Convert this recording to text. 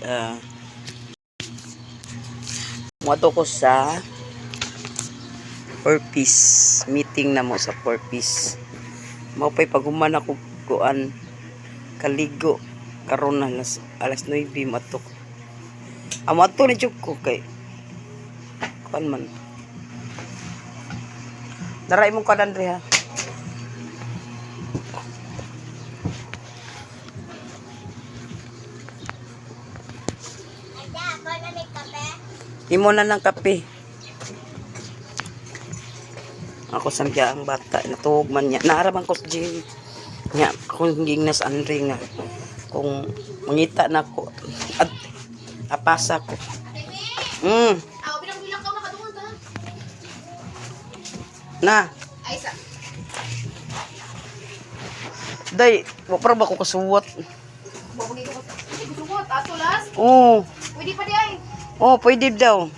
uh, Muadto ko sa purpose meeting na mo sa purpose. Maupay paghuman ako kuan kaligo karon na alas 9 matok. Amato ni jud ko kay kuan man. Daray mo kadan dre ha. Imo na ng kape. Ako samya ang bata natuog man niya. Naaraman ko sa gym. Nya akong gingnas Andre nga kung mangita na ko at apasa ko. Bilang-bilang ka nakadungog ha. Na. Ay sa. Day, wa para ba ko kasuwat? Babagi ko. Gusto ko atulas. Oo. Pwede pa di ay. Oh, pwede daw.